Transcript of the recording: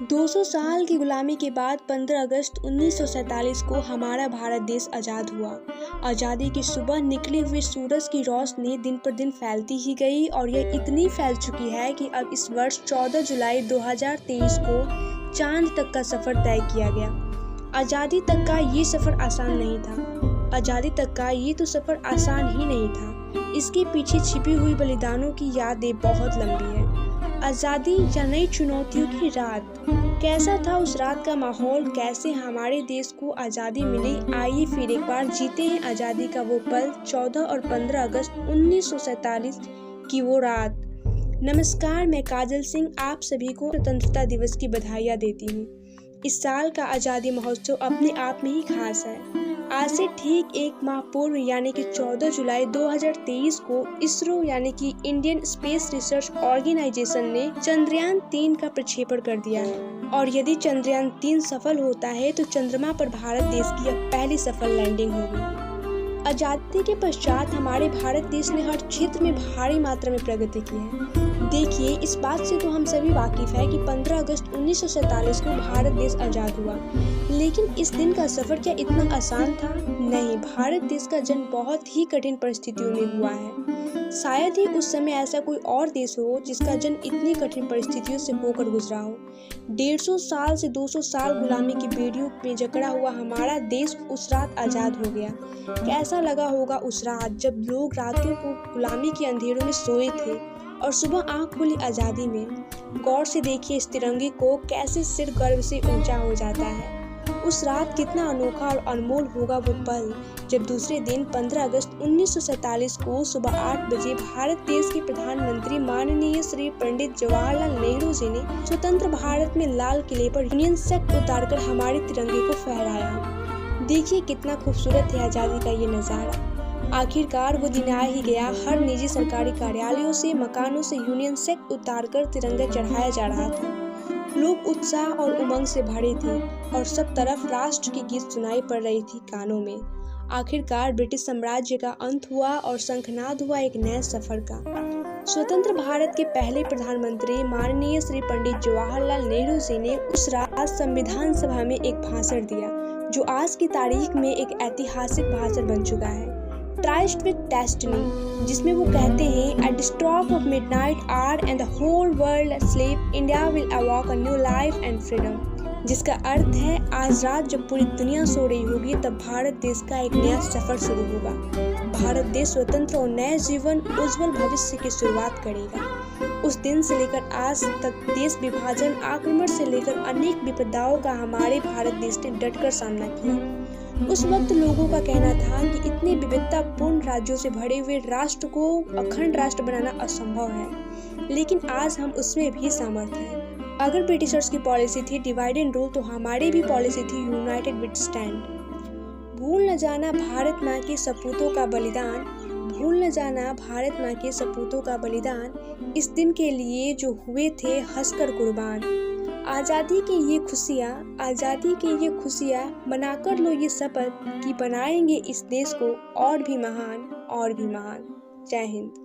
200 साल की गुलामी के बाद 15 अगस्त 1947 को हमारा भारत देश आज़ाद हुआ। आज़ादी की सुबह निकले हुए सूरज की रोशनी दिन पर दिन फैलती ही गई और यह इतनी फैल चुकी है कि अब इस वर्ष 14 जुलाई 2023 को चांद तक का सफ़र तय किया गया। आज़ादी तक का ये सफ़र आसान नहीं था। आज़ादी तक का ये तो सफ़र आसान ही नहीं था। इसके पीछे छिपी हुई बलिदानों की यादें बहुत लंबी है। आज़ादी या नई चुनौतियों की रात, कैसा था उस रात का माहौल, कैसे हमारे देश को आज़ादी मिली। आइए फिर एक बार जीते हैं आज़ादी का वो पल, 14 और 15 अगस्त 1947 की वो रात। नमस्कार, मैं काजल सिंह आप सभी को स्वतंत्रता दिवस की बधाइयाँ देती हूँ। इस साल का आज़ादी महोत्सव अपने आप में ही खास है। आज से ठीक एक माह पूर्व यानी कि 14 जुलाई 2023 को इसरो यानी कि इंडियन स्पेस रिसर्च ऑर्गेनाइजेशन ने चंद्रयान 3 का प्रक्षेपण कर दिया है। और यदि चंद्रयान 3 सफल होता है तो चंद्रमा पर भारत देश की अब पहली सफल लैंडिंग होगी। आज़ादी के पश्चात हमारे भारत देश ने हर क्षेत्र में भारी मात्रा में प्रगति की है। देखिए, इस बात से तो हम सभी वाकिफ है कि 15 अगस्त 1947 को भारत देश आज़ाद हुआ, लेकिन इस दिन का सफ़र क्या इतना आसान था? नहीं, भारत देश का जन्म बहुत ही कठिन परिस्थितियों में हुआ है। शायद ही उस समय ऐसा कोई और देश हो जिसका जन्म इतनी कठिन परिस्थितियों से होकर गुजरा हो। 150 साल से 200 साल गुलामी की बेड़ियों में जकड़ा हुआ हमारा देश उस रात आज़ाद हो गया। कैसा लगा होगा उस रात जब लोग रातों को गुलामी के अंधेरों में सोए थे और सुबह आँख खुली आज़ादी में। गौर से देखिए इस तिरंगे को, कैसे सिर गर्व से ऊंचा हो जाता है। उस रात कितना अनोखा और अनमोल होगा वो पल जब दूसरे दिन 15 अगस्त 1947 को सुबह 8 बजे भारत देश के प्रधानमंत्री माननीय श्री पंडित जवाहरलाल नेहरू जी ने स्वतंत्र भारत में लाल किले पर यूनियन जैक उतारकर हमारे तिरंगे को फहराया। देखिए कितना खूबसूरत है आज़ादी का ये नज़ारा। आखिरकार वो दिन आ ही गया। हर निजी सरकारी कार्यालयों से, मकानों से यूनियन जैक उतारकर तिरंगा चढ़ाया जा रहा था। लोग उत्साह और उमंग से भरे थे और सब तरफ राष्ट्र की गीत सुनाई पड़ रही थी कानों में। आखिरकार ब्रिटिश साम्राज्य का अंत हुआ और शंखनाद हुआ एक नए सफर का। स्वतंत्र भारत के पहले प्रधानमंत्री माननीय श्री पंडित जवाहरलाल नेहरू जी ने उस रात संविधान सभा में एक भाषण दिया, जो आज की तारीख में एक ऐतिहासिक भाषण बन चुका है, ट्राइस्ट विद डेस्टिनी, जिसमें वो कहते हैं at the stroke of midnight hour and the whole world asleep, India will awake a new life and freedom. जिसका अर्थ है आज रात जब पूरी दुनिया सो रही होगी तब भारत देश का एक नया सफर शुरू होगा। भारत देश स्वतंत्र और नए जीवन, उज्जवल भविष्य की शुरुआत करेगा। उस दिन से लेकर आज तक देश विभाजन, आक्रमण से लेकर अनेक विपदाओं का हमारे भारत देश ने डटकर सामना किया। उस वक्त लोगों का कहना था कि इतने विविधतापूर्ण राज्यों से भरे हुए राष्ट्र को अखंड राष्ट्र बनाना असंभव है, लेकिन आज हम उसमें भी समर्थ हैं। अगर ब्रिटिशर्स की पॉलिसी थी डिवाइड एंड रूल, तो हमारी भी पॉलिसी थी यूनाइटेड विद स्टैंड। भूल न जाना भारत माँ के सपूतों का बलिदान, भूल न जाना भारत माँ के सपूतों का बलिदान, इस दिन के लिए जो हुए थे हंसकर कुर्बान। आज़ादी की ये खुशियाँ, आज़ादी की ये खुशियाँ, मनाकर लो ये शपथ कि बनाएंगे इस देश को और भी महान, और भी महान। जय हिंद।